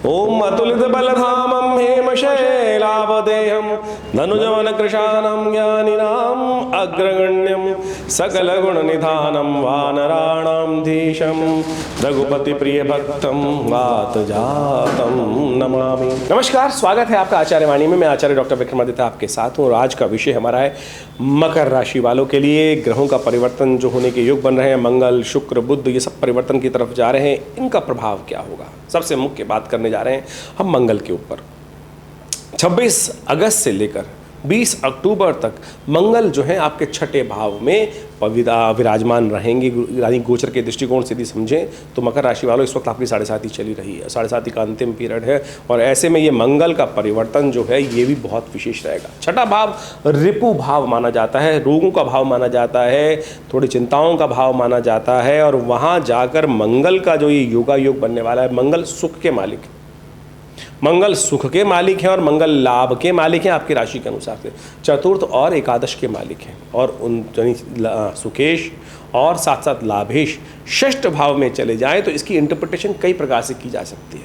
ओम अतुलित बलधामं हेमशैलावदेहं धनुजवन कृशानं ज्ञानिनाम् अग्रगण्यं सकलगुणनिधानं वानराणां धीशं रघुपति प्रिय भक्तं वातजातं नमामि। नमस्कार, स्वागत है आपका आचार्य वाणी में। मैं आचार्य डॉक्टर विक्रमादित्य आपके साथ हूँ और आज का विषय हमारा है मकर राशि वालों के लिए ग्रहों का परिवर्तन जो होने के योग बन रहे हैं, मंगल शुक्र बुध ये सब परिवर्तन की तरफ जा रहे हैं, इनका प्रभाव क्या होगा। सबसे मुख्य बात करने जा रहे हैं हम मंगल के ऊपर। 26 अगस्त से लेकर 20 अक्टूबर तक मंगल जो है आपके छठे भाव में विराजमान रहेंगे। यानी गोचर के दृष्टिकोण से यदि समझें तो मकर राशि वालों इस वक्त आपकी 7.5 चली रही है, 7.5 का अंतिम पीरियड है और ऐसे में ये मंगल का परिवर्तन जो है ये भी बहुत विशेष रहेगा। छठा भाव रिपु भाव माना जाता है, रोगों का भाव माना जाता है, थोड़ी चिंताओं का भाव माना जाता है और वहाँ जाकर मंगल का जो ये योगा योग बनने वाला है, मंगल सुख के मालिक है, मंगल सुख के मालिक हैं और मंगल लाभ के मालिक हैं आपकी राशि के अनुसार से। चतुर्थ और एकादश के मालिक हैं और उन सुकेश और साथ साथ लाभेश षष्ठ भाव में चले जाएं तो इसकी इंटरप्रिटेशन कई प्रकार से की जा सकती है।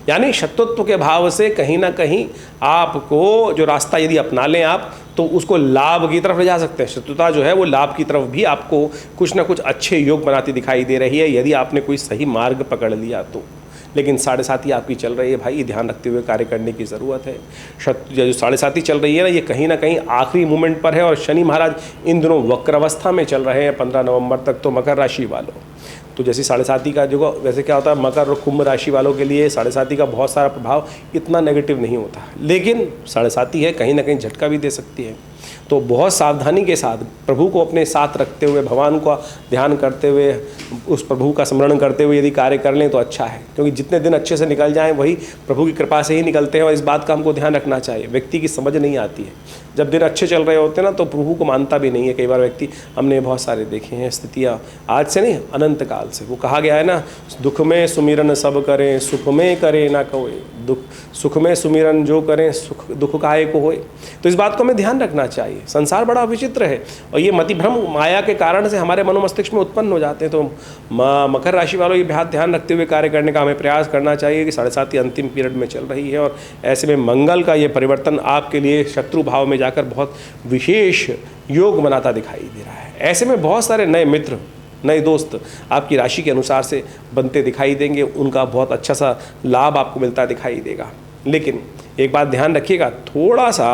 यानी शत्रुत्व के भाव से कहीं ना कहीं आपको जो रास्ता यदि अपना लें आप तो उसको लाभ की तरफ ले जा सकते हैं। शत्रुता जो है वो लाभ की तरफ भी आपको कुछ ना कुछ अच्छे योग बनाती दिखाई दे रही है यदि आपने कोई सही मार्ग पकड़ लिया तो। लेकिन 7.5 ही चल रही है भाई, ये ध्यान रखते हुए कार्य करने की ज़रूरत है। जो 7.5 चल रही है ना, ये कहीं ना कहीं आखिरी मोमेंट पर है और शनि महाराज इन दिनों वक्र अवस्था में चल रहे हैं 15 नवंबर तक। तो मकर राशि वालों तो जैसे 7.5 का जो वैसे क्या होता है, मकर और कुंभ राशि वालों के लिए 7.5 का बहुत सारा प्रभाव इतना नेगेटिव नहीं होता है, लेकिन 7.5 है कहीं ना कहीं झटका भी दे सकती है। तो बहुत सावधानी के साथ प्रभु को अपने साथ रखते हुए, भगवान का ध्यान करते हुए, उस प्रभु का स्मरण करते हुए यदि कार्य कर लें तो अच्छा है, क्योंकि जितने दिन अच्छे से निकल जाएं वही प्रभु की कृपा से ही निकलते हैं और इस बात का हमको ध्यान रखना चाहिए। व्यक्ति की समझ नहीं आती है, जब दिन अच्छे चल रहे होते हैं ना तो प्रभु को मानता भी नहीं है। कई बार व्यक्ति, हमने बहुत सारे देखे हैं स्थितियाँ, आज से नहीं अनंत काल से। वो कहा गया है ना, दुख में सुमिरन सब करें, सुख में करे ना कोई, दुख सुख में सुमिरन जो करें सुख दुख काहे को होए। तो इस बात को हमें ध्यान रखना चाहिए। संसार बड़ा विचित्र है और ये मतिभ्रम माया के कारण से हमारे मनोमस्तिष्क में उत्पन्न हो जाते हैं। तो मकर राशि वालों ये ध्यान रखते हुए कार्य करने का हमें प्रयास करना चाहिए कि 7.5 अंतिम पीरियड में चल रही है और ऐसे में मंगल का ये परिवर्तन आपके लिए शत्रु भाव में जाकर बहुत विशेष योग बनाता दिखाई दे रहा है। ऐसे में बहुत सारे नए मित्र, नए दोस्त आपकी राशि के अनुसार से बनते दिखाई देंगे, उनका बहुत अच्छा सा लाभ आपको मिलता दिखाई देगा। लेकिन एक बात ध्यान रखिएगा, थोड़ा सा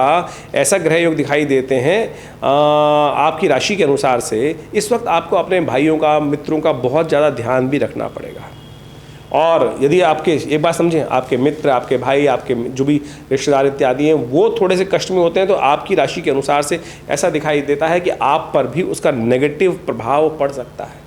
ऐसा ग्रह योग दिखाई देते हैं आपकी राशि के अनुसार से, इस वक्त आपको अपने भाइयों का, मित्रों का बहुत ज़्यादा ध्यान भी रखना पड़ेगा। और यदि आपके, एक बात समझें, आपके मित्र, आपके भाई, आपके जो भी रिश्तेदार इत्यादि हैं वो थोड़े से कष्ट में होते हैं तो आपकी राशि के अनुसार से ऐसा दिखाई देता है कि आप पर भी उसका नेगेटिव प्रभाव पड़ सकता है।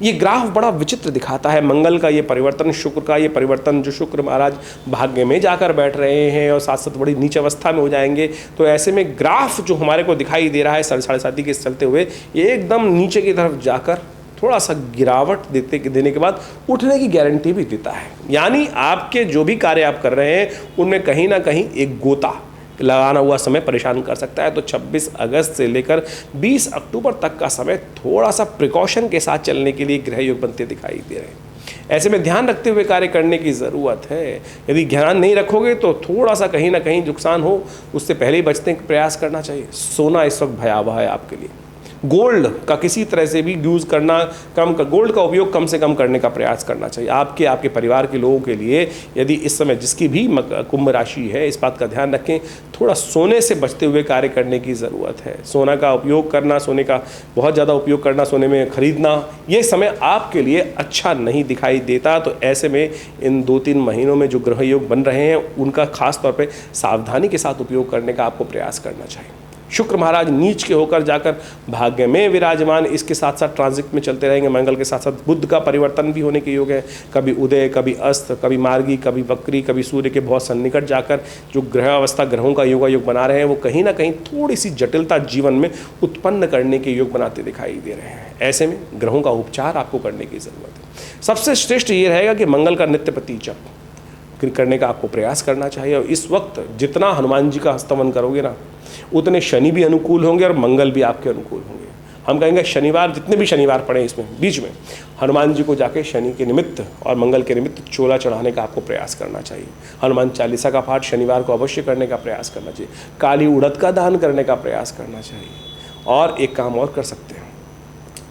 ये ग्राफ बड़ा विचित्र दिखाता है, मंगल का ये परिवर्तन, शुक्र का ये परिवर्तन, जो शुक्र महाराज भाग्य में जाकर बैठ रहे हैं और साथ साथ बड़ी नीच अवस्था में हो जाएंगे। तो ऐसे में ग्राफ जो हमारे को दिखाई दे रहा है 7.5 के चलते हुए, ये एकदम नीचे की तरफ जाकर थोड़ा सा गिरावट देने के बाद उठने की गारंटी भी देता है। यानी आपके जो भी कार्य आप कर रहे हैं उनमें कहीं ना कहीं एक गोता लगाना हुआ समय परेशान कर सकता है। तो 26 अगस्त से लेकर 20 अक्टूबर तक का समय थोड़ा सा प्रिकॉशन के साथ चलने के लिए ग्रह योग बनते दिखाई दे रहे हैं। ऐसे में ध्यान रखते हुए कार्य करने की ज़रूरत है। यदि ध्यान नहीं रखोगे तो थोड़ा सा कहीं ना कहीं नुकसान हो, उससे पहले ही बचने का प्रयास करना चाहिए। सोना इस वक्त भयावह है आपके लिए। गोल्ड का किसी तरह से भी यूज़ करना गोल्ड का उपयोग कम से कम करने का प्रयास करना चाहिए। आपके परिवार के लोगों के लिए यदि इस समय जिसकी भी कुंभ राशि है, इस बात का ध्यान रखें, थोड़ा सोने से बचते हुए कार्य करने की ज़रूरत है। सोना का उपयोग करना, सोने का बहुत ज़्यादा उपयोग करना, सोने में खरीदना, ये समय आपके लिए अच्छा नहीं दिखाई देता। तो ऐसे में इन 2-3 महीनों में जो ग्रह योग बन रहे हैं उनका खास तौर पर सावधानी के साथ उपयोग करने का आपको प्रयास करना चाहिए। शुक्र महाराज नीच के होकर जाकर भाग्य में विराजमान, इसके साथ साथ ट्रांजिट में चलते रहेंगे। मंगल के साथ साथ बुध का परिवर्तन भी होने के योग है, कभी उदय, कभी अस्त, कभी मार्गी, कभी वक्री, कभी सूर्य के बहुत सन्निकट जाकर जो ग्रह अवस्था, ग्रहों का योग बना रहे हैं वो कहीं ना कहीं थोड़ी सी जटिलता जीवन में उत्पन्न करने के योग बनाते दिखाई दे रहे हैं। ऐसे में ग्रहों का उपचार आपको करने की ज़रूरत है। सबसे श्रेष्ठ ये रहेगा कि मंगल का नित्य प्रति जप करने का आपको प्रयास करना चाहिए। और इस वक्त जितना हनुमान जी का स्तवन करोगे ना, उतने शनि भी अनुकूल होंगे और मंगल भी आपके अनुकूल होंगे। हम कहेंगे शनिवार, जितने भी शनिवार पड़े इसमें बीच में, हनुमान जी को जाके शनि के निमित्त और मंगल के निमित्त चोला चढ़ाने का आपको प्रयास करना चाहिए। हनुमान चालीसा का पाठ शनिवार को अवश्य करने का प्रयास करना चाहिए। काली उड़द का दान करने का प्रयास करना चाहिए। और एक काम और कर सकते हैं,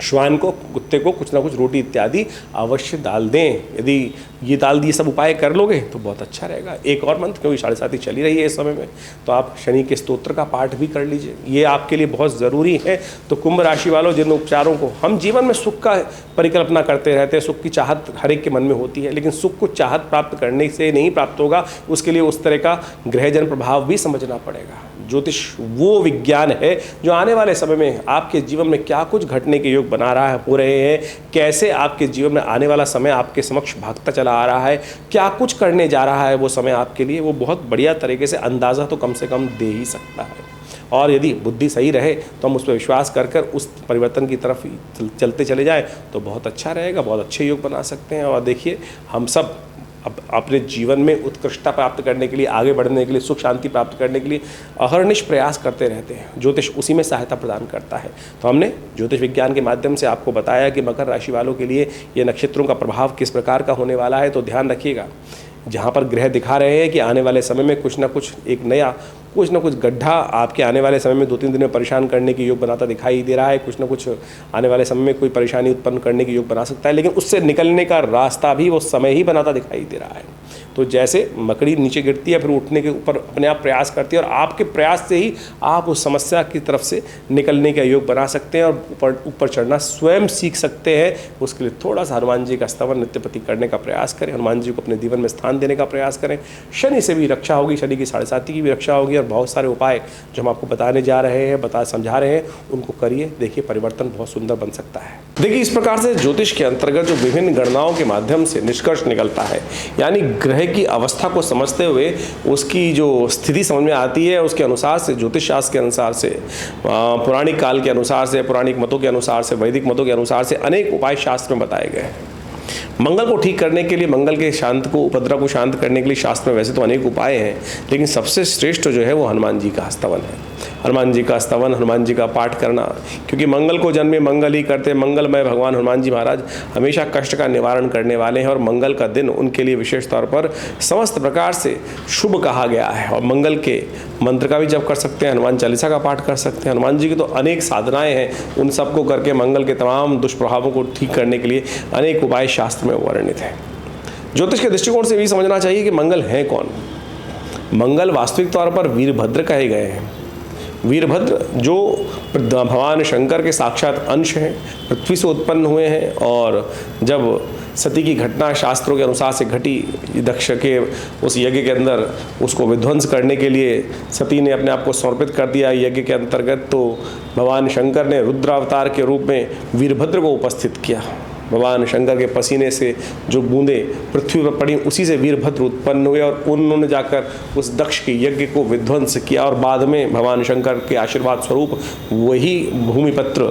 श्वान को, कुत्ते को कुछ ना कुछ रोटी इत्यादि अवश्य डाल दें। यदि ये डाल दिए सब उपाय कर लोगे तो बहुत अच्छा रहेगा। एक और मंत्र, क्योंकि 7:30 चली रही है इस समय में, तो आप शनि के स्तोत्र का पाठ भी कर लीजिए, ये आपके लिए बहुत ज़रूरी है। तो कुंभ राशि वालों, जिन उपचारों को हम जीवन में सुख का परिकल्पना करते रहते हैं, सुख की चाहत हर एक के मन में होती है, लेकिन सुख को चाहत प्राप्त करने से नहीं प्राप्त होगा, उसके लिए उस तरह का ग्रहजन प्रभाव भी समझना पड़ेगा। ज्योतिष वो विज्ञान है जो आने वाले समय में आपके जीवन में क्या कुछ घटने के योग बना रहा है, हो रहे हैं, कैसे आपके जीवन में आने वाला समय आपके समक्ष भागता चला आ रहा है, क्या कुछ करने जा रहा है वो समय आपके लिए, वो बहुत बढ़िया तरीके से अंदाज़ा तो कम से कम दे ही सकता है। और यदि बुद्धि सही रहे तो हम उस पर विश्वास कर कर उस परिवर्तन की तरफ चलते चले जाए तो बहुत अच्छा रहेगा, बहुत अच्छे योग बना सकते हैं। और देखिए, हम सब अपने जीवन में उत्कृष्टता प्राप्त करने के लिए, आगे बढ़ने के लिए, सुख शांति प्राप्त करने के लिए अहर्निश प्रयास करते रहते हैं। ज्योतिष उसी में सहायता प्रदान करता है। तो हमने ज्योतिष विज्ञान के माध्यम से आपको बताया कि मकर राशि वालों के लिए ये नक्षत्रों का प्रभाव किस प्रकार का होने वाला है। तो ध्यान रखिएगा, जहाँ पर ग्रह दिखा रहे हैं कि आने वाले समय में कुछ ना कुछ एक नया, कुछ ना कुछ गड्ढा आपके आने वाले समय में 2-3 दिन में परेशान करने के योग बनाता दिखाई दे रहा है, कुछ ना कुछ आने वाले समय में कोई परेशानी उत्पन्न करने के योग बना सकता है, लेकिन उससे निकलने का रास्ता भी वो समय ही बनाता दिखाई दे रहा है। तो जैसे मकड़ी नीचे गिरती है, फिर उठने के ऊपर अपने आप प्रयास करती है, और आपके प्रयास से ही आप उस समस्या की तरफ से निकलने का योग बना सकते हैं और ऊपर चढ़ना स्वयं सीख सकते हैं। उसके लिए थोड़ा सा हनुमान जी का स्तवन नित्य प्रति करने का प्रयास करें, हनुमान जी को अपने जीवन में स्थान देने का प्रयास करें। शनि से भी रक्षा होगी, शनि की 7:30 की भी रक्षा होगी, और बहुत सारे उपाय जो हम आपको बताने जा रहे हैं, समझा रहे हैं, उनको करिए। देखिए, परिवर्तन बहुत सुंदर बन सकता है। देखिए, इस प्रकार से ज्योतिष के अंतर्गत जो विभिन्न गणनाओं के माध्यम से निष्कर्ष निकलता है, यानी ग्रह की अवस्था को समझते हुए उसकी जो स्थिति समझ में आती है, उसके अनुसार से, ज्योतिष शास्त्र के अनुसार से, पौराणिक काल के अनुसार से, पौराणिक मतों के अनुसार से, वैदिक मतों के अनुसार से अनेक उपाय शास्त्र में बताए गए हैं। मंगल को ठीक करने के लिए, मंगल के शांत को, उपद्रव को शांत करने के लिए शास्त्र में वैसे तो अनेक उपाय हैं, लेकिन सबसे श्रेष्ठ जो है वो हनुमान जी का स्तवन है। हनुमान जी का स्तवन, हनुमान जी का पाठ करना, क्योंकि मंगल को जन्मे मंगल ही करते, मंगलमय भगवान हनुमान जी महाराज हमेशा कष्ट का निवारण करने वाले हैं, और मंगल का दिन उनके लिए विशेष तौर पर समस्त प्रकार से शुभ कहा गया है। और मंगल के मंत्र का भी जप कर सकते हैं, हनुमान चालीसा का पाठ कर सकते हैं। हनुमान जी की तो अनेक साधनाएं हैं, उन सबको करके मंगल के तमाम दुष्प्रभावों को ठीक करने के लिए अनेक उपाय शास्त्र में वर्णित हैं। ज्योतिष के दृष्टिकोण से भी समझना चाहिए कि मंगल है कौन। मंगल वास्तविक तौर पर वीरभद्र कहे गए हैं। वीरभद्र जो भगवान शंकर के साक्षात अंश हैं, पृथ्वी से उत्पन्न हुए हैं, और जब सती की घटना शास्त्रों के अनुसार से घटी, दक्ष के उस यज्ञ के अंदर उसको विध्वंस करने के लिए सती ने अपने आप को समर्पित कर दिया यज्ञ के अंतर्गत, तो भगवान शंकर ने रुद्रावतार के रूप में वीरभद्र को उपस्थित किया। भगवान शंकर के पसीने से जो बूंदें पृथ्वी पर पड़ी, उसी से वीरभद्र उत्पन्न हुए, और उन्होंने जाकर उस दक्ष के यज्ञ को विध्वंस किया, और बाद में भगवान शंकर के आशीर्वाद स्वरूप वही भूमिपत्र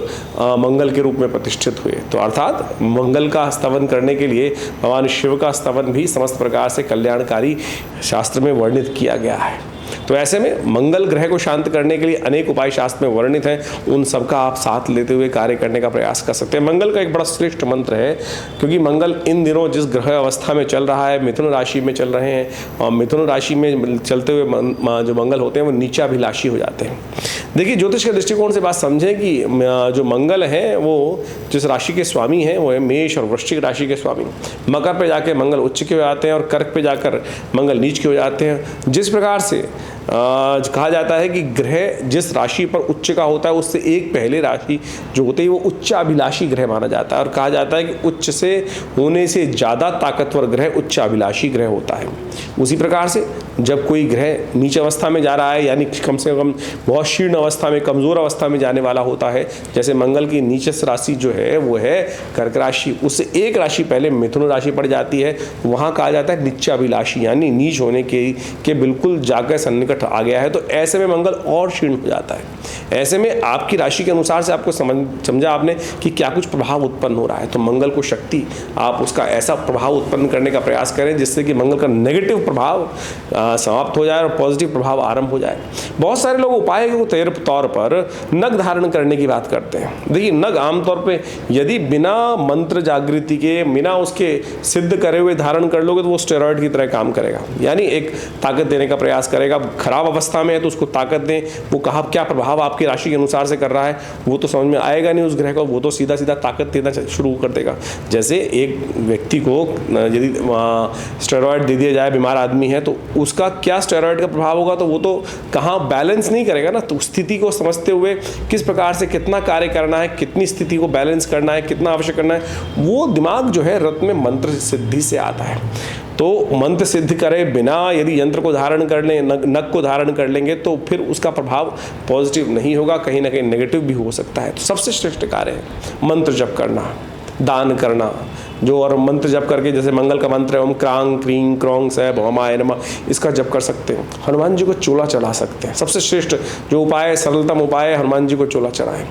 मंगल के रूप में प्रतिष्ठित हुए। तो अर्थात मंगल का स्तवन करने के लिए भगवान शिव का स्तवन भी समस्त प्रकार से कल्याणकारी शास्त्र में वर्णित किया गया है। तो ऐसे में मंगल ग्रह को शांत करने के लिए अनेक उपाय शास्त्र में वर्णित हैं, उन सबका आप साथ लेते हुए कार्य करने का प्रयास कर सकते हैं। मंगल का एक बड़ा श्रेष्ठ मंत्र है, क्योंकि मंगल इन दिनों जिस ग्रह अवस्था में चल रहा है, मिथुन राशि में चल रहे हैं, और मिथुन राशि में चलते हुए जो मंगल होते हैं वो नीचाभिलाषी हो जाते हैं। देखिए, ज्योतिष के दृष्टिकोण से बात समझें कि जो मंगल है वो जिस राशि के स्वामी हैं वो है मेष और वृश्चिक राशि के स्वामी। मकर पे जाके मंगल उच्च के हो जाते हैं, और कर्क पे जाकर मंगल नीच के हो जाते हैं। जिस प्रकार से कहा जाता है कि ग्रह जिस राशि पर उच्च का होता है, उससे एक पहले राशि जो होती है वो उच्चाभिलाषी ग्रह माना जाता है, और कहा जाता है कि उच्च से होने से ज़्यादा ताकतवर ग्रह उच्चाभिलाषी ग्रह होता है। उसी प्रकार से जब कोई ग्रह नीच अवस्था में जा रहा है, यानी कम से कम बहुत शीर्ण अवस्था में, कमज़ोर अवस्था में जाने वाला होता है, जैसे मंगल की नीचस्थ राशि जो है वो है कर्क राशि, उससे एक राशि पहले मिथुन राशि पड़ जाती है, वहाँ कहा जाता है निच्चाभिलाषी, यानी नीच होने के बिल्कुल जाकर सन्निकट संकट आ गया है, तो ऐसे में मंगल और क्षीण हो जाता है। ऐसे में आपकी राशि के अनुसार से आपको समझा आपने कि क्या कुछ प्रभाव उत्पन्न हो रहा है, तो मंगल को शक्ति आप उसका ऐसा प्रभाव उत्पन्न करने का प्रयास करें जिससे कि मंगल का नेगेटिव प्रभाव समाप्त हो जाए और पॉजिटिव प्रभाव आरंभ हो जाए। बहुत सारे लोग उपाय के तौर पर नग धारण करने की बात करते हैं। देखिए, नग आमतौर पे यदि बिना मंत्र जागृति के, बिना उसके सिद्ध करे हुए धारण कर लोगे तो वो स्टेरॉइड की तरह काम करेगा, यानी एक ताकत देने का प्रयास करेगा। खराब अवस्था में है तो उसको ताकत दें, वो कहा क्या प्रभाव आपकी राशि के अनुसार से कर रहा है वो तो समझ में आएगा नहीं उस ग्रह को, वो तो सीधा सीधा ताकत देना शुरू कर देगा। जैसे एक व्यक्ति को यदि स्टेरॉइड दे दिया जाए, बीमार आदमी है, तो उसका क्या स्टेरॉइड का प्रभाव होगा, तो वो तो कहाँ बैलेंस नहीं करेगा ना। तो स्थिति को समझते हुए किस प्रकार से कितना कार्य करना है, कितनी स्थिति को बैलेंस करना है, कितना आवश्यक करना है, वो दिमाग जो है रत्न में मंत्र सिद्धि से आता है। तो मंत्र सिद्ध करे बिना यदि यंत्र को धारण कर लें, नग को धारण कर लेंगे तो फिर उसका प्रभाव पॉजिटिव नहीं होगा, कहीं ना कहीं नेगेटिव भी हो सकता है। तो सबसे श्रेष्ठ कार्य है मंत्र जप करना, दान करना, जो और मंत्र जप करके जैसे मंगल का मंत्र है ओम क्रांग क्रीं क्रौंग सै भौमाय नमः, इसका जप कर सकते हैं। हनुमान जी को चोला चढ़ा सकते हैं। सबसे श्रेष्ठ जो उपाय है, सरलतम उपाय है, हनुमान जी को चोला चढ़ाएं।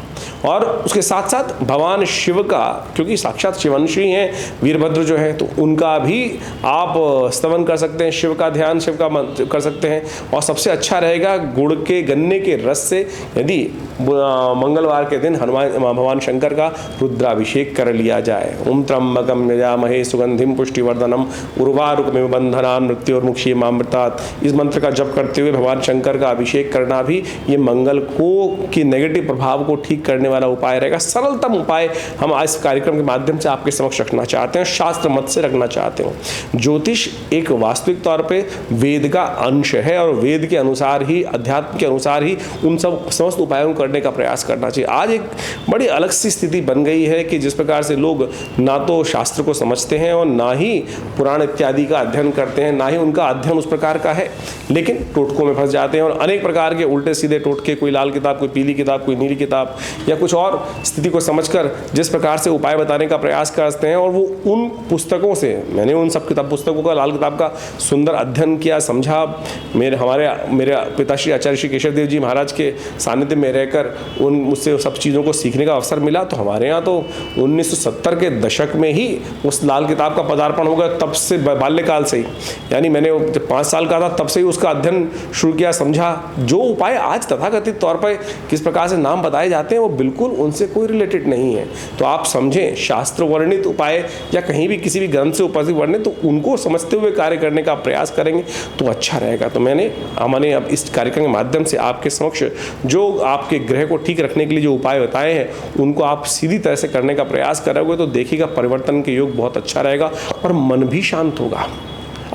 और उसके साथ साथ भगवान शिव का, क्योंकि साक्षात शिवंशी हैं वीरभद्र जो है, तो उनका भी आप स्तवन कर सकते हैं, शिव का ध्यान, शिव का मंत्र कर सकते हैं। और सबसे अच्छा रहेगा गुड़ के गन्ने के रस से यदि मंगलवार के दिन भगवान शंकर का रुद्राभिषेक कर लिया जाए। ओम त्र्यंबकम यजामहे सुगंधिम पुष्टिवर्धनम उर्वारुकमिव बंधनान् मृत्योर्मुक्षीयमामृतात्, इस मंत्र का जप करते हुए भगवान शंकर का अभिषेक करना भी ये मंगल को की नेगेटिव प्रभाव को ठीक करने वाला उपाय रहेगा। सरलतम उपाय हम इस कार्यक्रम के माध्यम से आपके समक्ष रखना चाहते हैं, शास्त्र मत से रखना चाहते हैं। ज्योतिष एक वास्तविक तौर पे वेद का अंश है और वेद के अनुसार ही, अध्यात्म के अनुसार ही उन सब समस्त उपायों करने का प्रयास करना चाहिए। आज एक बड़ी अलग सी स्थिति बन गई है कि जिस प्रकार से लोग ना तो शास्त्र को समझते हैं और ना ही पुराण इत्यादि का अध्ययन करते हैं, ना ही उनका अध्ययन उस प्रकार का है, लेकिन टोटकों में फंस जाते हैं और अनेक प्रकार के उल्टे सीधे टोटके, कोई लाल किताब, कोई पीली किताब, कोई नीली किताब या कुछ और स्थिति को समझकर जिस प्रकार से उपाय बताने का प्रयास करते हैं। और वो उन पुस्तकों से, मैंने उन सब किताब पुस्तकों का, लाल किताब का सुंदर अध्ययन किया, समझा। मेरे पिताश्री आचार्य श्री केशव देव जी महाराज के सानिध्य में रहकर मुझसे सब चीज़ों को सीखने का अवसर मिला। तो हमारे यहाँ तो 1970 के दशक में ही उस लाल किताब का पदार्पण हो गया, तब से बाल्यकाल से ही, यानी मैंने जब 5 साल का था तब से ही उसका अध्ययन शुरू किया, समझा। जो उपाय आज तथाकथित तौर पर किस प्रकार से नाम बताए जाते हैं वो बिल्कुल उनसे कोई रिलेटेड नहीं है। तो आप समझें, शास्त्र वर्णित उपाय या कहीं भी किसी भी ग्रंथ से उपाय वर्णित, तो उनको समझते हुए कार्य करने का प्रयास करेंगे तो अच्छा रहेगा। तो हमने अब इस कार्यक्रम के माध्यम से आपके समक्ष जो आपके ग्रह को ठीक रखने के लिए जो उपाय बताए हैं उनको आप सीधी तरह से करने का प्रयास करोगे तो देखिएगा परिवर्तन के योग बहुत अच्छा रहेगा और मन भी शांत होगा।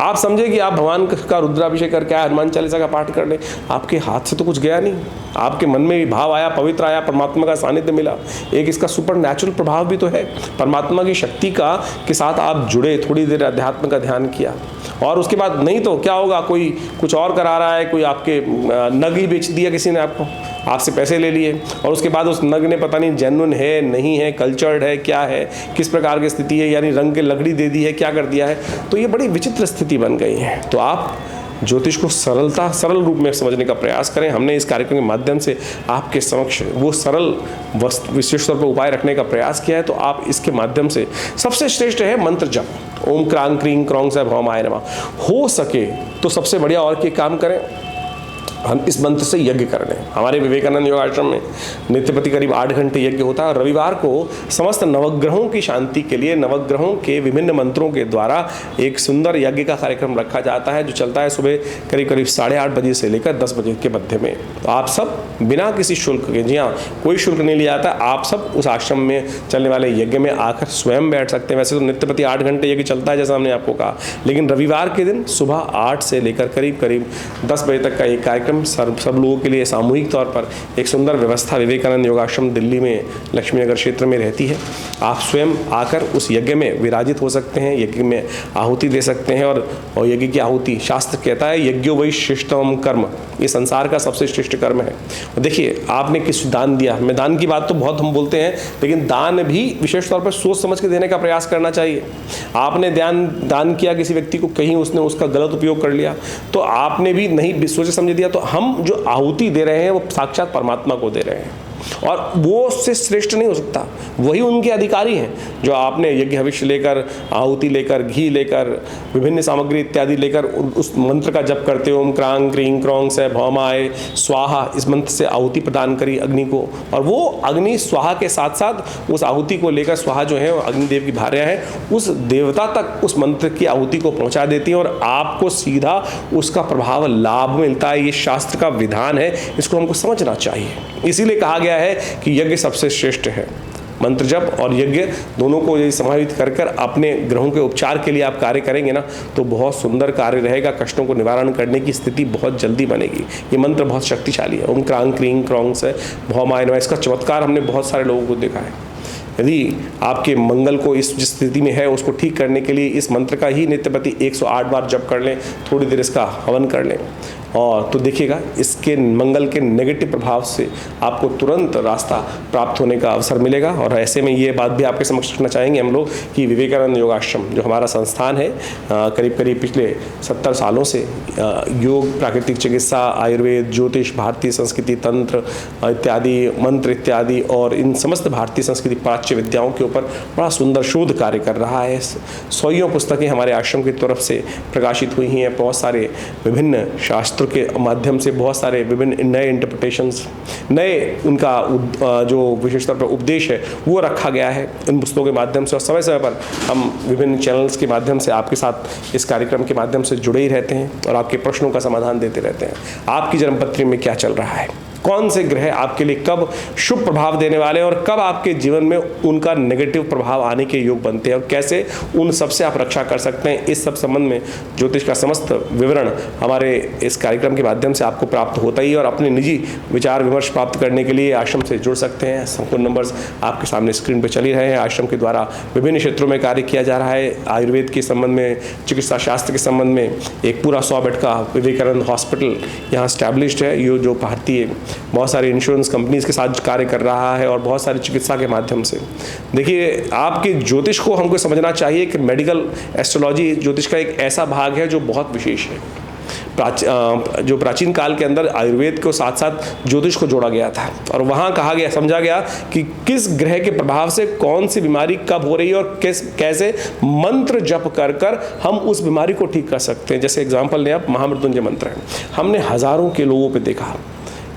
आप समझे कि आप भगवान का रुद्राभिषेक करके आए, हनुमान चालीसा का पाठ कर ले, आपके हाथ से तो कुछ गया नहीं, आपके मन में भी भाव आया, पवित्र आया, परमात्मा का सानिध्य मिला। एक इसका सुपर नेचुरल प्रभाव भी तो है, परमात्मा की शक्ति का के साथ आप जुड़े, थोड़ी देर अध्यात्म का ध्यान किया। और उसके बाद नहीं तो क्या होगा, कोई कुछ और करा रहा है, कोई आपके नग ही बेच दिया किसी ने आपको, आपसे पैसे ले लिए और उसके बाद उस नग ने पता नहीं जेन्युइन है नहीं है, कल्चर्ड है, क्या है, किस प्रकार की स्थिति है, यानी रंग के लकड़ी दे दी है, क्या कर दिया है। तो ये बड़ी विचित्र स्थिति बन गई है। तो आप ज्योतिष को सरल रूप में समझने का प्रयास करें। हमने इस कार्यक्रम के माध्यम से आपके समक्ष वो सरल विशेष तौर पर उपाय रखने का प्रयास किया है। तो आप इसके माध्यम से सबसे श्रेष्ठ है मंत्र जप, ओम क्रांग क्रीं क्रौंग सै भौमाय नमः। हो सके तो सबसे बढ़िया और के काम करें, हम इस मंत्र से यज्ञ कर लें। हमारे विवेकानंद योग आश्रम में नित्य प्रति करीब 8 घंटे यज्ञ होता है और रविवार को समस्त नवग्रहों की शांति के लिए नवग्रहों के विभिन्न मंत्रों के द्वारा एक सुंदर यज्ञ का कार्यक्रम रखा जाता है जो चलता है सुबह करीब 8:30 बजे से लेकर 10 बजे के मध्य में। तो आप सब बिना किसी शुल्क के, जी हाँ कोई शुल्क नहीं लिया जाता, आप सब उस आश्रम में चलने वाले यज्ञ में आकर स्वयं बैठ सकते हैं। वैसे तो नित्य प्रति 8 घंटे यज्ञ चलता है जैसा हमने आपको कहा, लेकिन रविवार के दिन सुबह 8 से लेकर करीब 10 बजे तक का एक कार्यक्रम सब लोगों के लिए सामूहिक तौर पर एक सुंदर व्यवस्था विवेकानंद योगाश्रम दिल्ली में लक्ष्मी नगर क्षेत्र में रहती है। आप स्वयं आकर उस यज्ञ में विराजित हो सकते हैं, यज्ञ में आहुति दे सकते हैं। और यज्ञ की आहुति शास्त्र कहता है यज्ञो वही श्रेष्ठतम कर्म, ये संसार का सबसे श्रेष्ठ कर्म है। देखिए आपने किस दान दिया, मैं दान की बात तो बहुत हम बोलते हैं, लेकिन दान भी विशेष तौर पर सोच समझ के देने का प्रयास करना चाहिए। आपने दान किया किसी व्यक्ति को, कहीं उसने उसका गलत उपयोग कर लिया तो आपने भी नहीं सोचे समझे दिया, तो तो हम जो आहुति दे रहे हैं वो साक्षात परमात्मा को दे रहे हैं, और वो उससे श्रेष्ठ नहीं हो सकता। वही उनके अधिकारी हैं जो आपने यज्ञ हविष्य लेकर, आहुति लेकर, घी लेकर, विभिन्न सामग्री इत्यादि लेकर उस मंत्र का जप करते हो, ओम क्रांग क्रीं क्रौंग से भौमाय स्वाहा, इस मंत्र से आहुति प्रदान करी अग्नि को, और वो अग्नि स्वाहा के साथ साथ उस आहुति को लेकर, स्वाहा जो है अग्निदेव की भार्या है, उस देवता तक उस मंत्र की आहुति को पहुंचा देती है और आपको सीधा उसका प्रभाव लाभ मिलता है। ये शास्त्र का विधान है, इसको हमको समझना चाहिए। इसीलिए कहा गया है कि यज्ञ सबसे श्रेष्ठ है। मंत्र जप और यज्ञ दोनों को यदि समाहित कर कर अपने ग्रहों के उपचार के लिए आप कार्य करेंगे ना, तो बहुत सुंदर कार्य रहेगा। कष्टों को निवारण करने की स्थिति बहुत जल्दी बनेगी। ये मंत्र बहुत शक्तिशाली है। ओम क्रांग क्रीं क्रौंग से भौमाय नमः, इसका चमत्कार हमने बहुत सारे लोगों को देखा है। यदि आपके मंगल को इस जिस स्थिति में है उसको ठीक करने के लिए इस मंत्र का ही नित्यप्रति 108 बार जप कर लें, थोड़ी देर इसका हवन कर लें, और तो देखिएगा इसके मंगल के नेगेटिव प्रभाव से आपको तुरंत रास्ता प्राप्त होने का अवसर मिलेगा। और ऐसे में ये बात भी आपके समक्ष रखना चाहेंगे हम लोग कि विवेकानंद योगाश्रम जो हमारा संस्थान है, करीब करीब पिछले 70 सालों से योग, प्राकृतिक चिकित्सा, आयुर्वेद, ज्योतिष, भारतीय संस्कृति, तंत्र इत्यादि, मंत्र इत्यादि और इन समस्त भारतीय संस्कृति प्राच्य विद्याओं के ऊपर बड़ा सुंदर शोध कार्य कर रहा है। 100 पुस्तकें हमारे आश्रम की तरफ से प्रकाशित हुई हैं। बहुत सारे विभिन्न शास्त्र के माध्यम से बहुत सारे विभिन्न नए इंटरप्रिटेशंस, नए उनका जो विशेष तौर पर उपदेश है वो रखा गया है इन पुस्तकों के माध्यम से। और समय समय पर हम विभिन्न चैनल्स के माध्यम से आपके साथ इस कार्यक्रम के माध्यम से जुड़े ही रहते हैं और आपके प्रश्नों का समाधान देते रहते हैं। आपकी जन्मपत्री में क्या चल रहा है, कौन से ग्रह आपके लिए कब शुभ प्रभाव देने वाले हैं और कब आपके जीवन में उनका नेगेटिव प्रभाव आने के योग बनते हैं, और कैसे उन सब से आप रक्षा कर सकते हैं, इस सब संबंध में ज्योतिष का समस्त विवरण हमारे इस कार्यक्रम के माध्यम से आपको प्राप्त होता ही। और अपने निजी विचार विमर्श प्राप्त करने के लिए आश्रम से जुड़ सकते हैं। संपूर्ण नंबर्स आपके सामने स्क्रीन पर चल ही रहे हैं। आश्रम के द्वारा विभिन्न क्षेत्रों में कार्य किया जा रहा है। आयुर्वेद के संबंध में, चिकित्सा शास्त्र के संबंध में एक पूरा 100 बेड का विवेकानंद हॉस्पिटल यहाँ स्टैब्लिश्ड है, ये जो भारतीय बहुत सारी इंश्योरेंस कंपनीज के साथ कार्य कर रहा है और बहुत सारी चिकित्सा के माध्यम से। देखिए, आपके ज्योतिष को हमको समझना चाहिए कि मेडिकल एस्ट्रोलॉजी ज्योतिष का एक ऐसा भाग है जो बहुत विशेष है। जो प्राचीन काल के अंदर आयुर्वेद के साथ साथ ज्योतिष को जोड़ा गया था और वहाँ कहा गया, समझा गया कि किस ग्रह के प्रभाव से कौन सी बीमारी कब हो रही है और कैसे मंत्र जप कर कर हम उस बीमारी को ठीक कर सकते हैं। जैसे एग्जाम्पल लें आप, महामृत्युंजय मंत्र है। हमने हजारों के लोगों पे देखा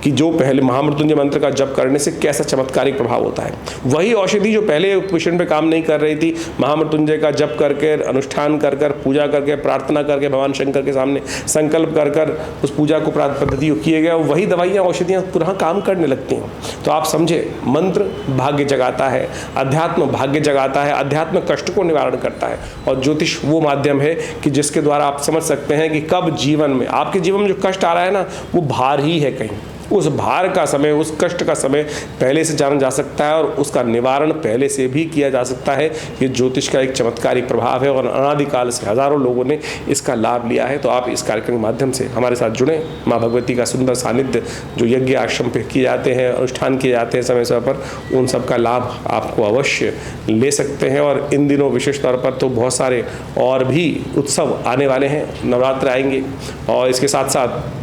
कि जो पहले महामृत्युंजय मंत्र का जप करने से कैसा चमत्कारिक प्रभाव होता है। वही औषधि जो पहले पेशेंट पे काम नहीं कर रही थी, महामृत्युंजय का जप करके, अनुष्ठान कर कर, पूजा करके, प्रार्थना करके, भगवान शंकर के सामने संकल्प कर कर उस पूजा को पद्धति किए गए, वही दवाइयाँ औषधियाँ पुनः काम करने लगती हैं। तो आप समझे, मंत्र भाग्य जगाता है, अध्यात्म भाग्य जगाता है, अध्यात्म कष्ट को निवारण करता है, और ज्योतिष वो माध्यम है कि जिसके द्वारा आप समझ सकते हैं कि कब जीवन में, आपके जीवन में जो कष्ट आ रहा है ना, वो भार ही है कहीं। उस भार का समय, उस कष्ट का समय पहले से जाना जा सकता है और उसका निवारण पहले से भी किया जा सकता है। ये ज्योतिष का एक चमत्कारिक प्रभाव है और अनादिकाल से हजारों लोगों ने इसका लाभ लिया है। तो आप इस कार्यक्रम के माध्यम से हमारे साथ जुड़ें। माँ भगवती का सुंदर सानिध्य जो यज्ञ आश्रम पे किए जाते हैं, अनुष्ठान किए जाते हैं समय समय पर, उन सब का लाभ आपको अवश्य ले सकते हैं। और इन दिनों विशेष तौर पर तो बहुत सारे और भी उत्सव आने वाले हैं, नवरात्र आएंगे और इसके साथ साथ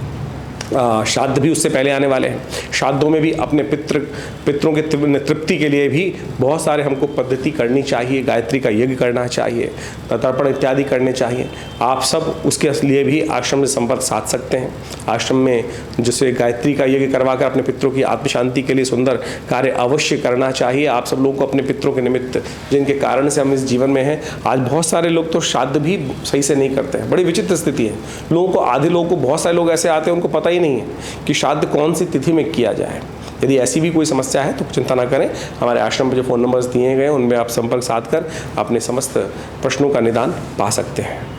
श्राद्ध भी उससे पहले आने वाले हैं। श्राद्धों में भी अपने पितरों के तृप्ति के लिए भी बहुत सारे हमको पद्धति करनी चाहिए। गायत्री का यज्ञ करना चाहिए, तर्पण इत्यादि करने चाहिए। आप सब उसके लिए भी आश्रम से संपर्क साध सकते हैं। आश्रम में जैसे गायत्री का यज्ञ करवा कर अपने पितरों की आत्म शांति के लिए सुंदर कार्य अवश्य करना चाहिए। आप सब लोगों को अपने पितरों के निमित्त, जिनके कारण से हम इस जीवन में हैं, आज बहुत सारे लोग तो श्राद्ध भी सही से नहीं करते हैं। बड़ी विचित्र स्थिति है। लोगों को, आधे लोगों को, बहुत सारे लोग ऐसे आते हैं उनको पता ही नहीं है कि श्राद्ध कौन सी तिथि में किया जाए। यदि ऐसी भी कोई समस्या है तो चिंता ना करें, हमारे आश्रम पर जो फ़ोन नंबर्स दिए गए उनमें आप संपर्क साध कर अपने समस्त प्रश्नों का निदान पा सकते हैं।